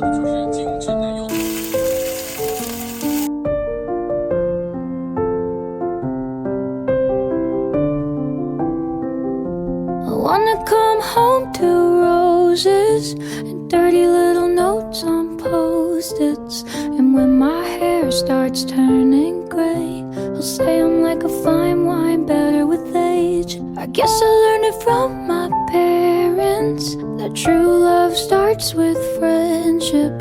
的就是精致的又。I wanna come home to roses and dirty little notes on post-its. And when my hair starts turning gray, I'll say I'm like a fine wine, better with age. I guess I learned it from my parents, that true love starts with friendship.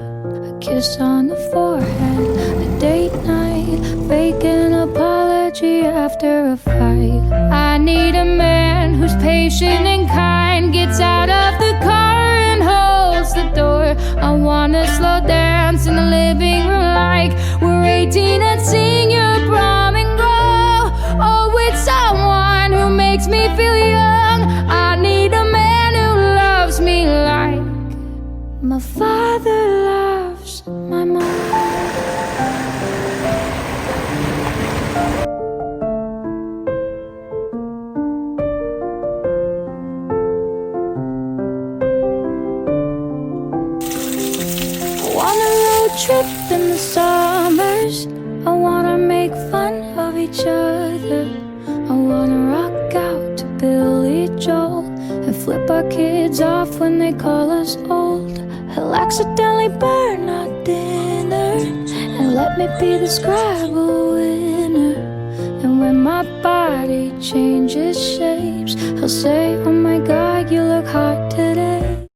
A kiss on the forehead, a date night, fake an apology after a fight. I need a man who's patient and kind, gets out of the car and holds the door. I wanna slow dance in the living room like we're 18 and sing your prom and go. Oh, with someone who makes me feel young. I need a man who loves me like my father loves my mom. Trip in the summers, I wanna make fun of each other. I wanna rock out to Billy Joel and flip our kids off when they call us old. He'll accidentally burn our dinner and let me be the Scrabble winner. And when my body changes shapes, he'll say, oh my God, you look hot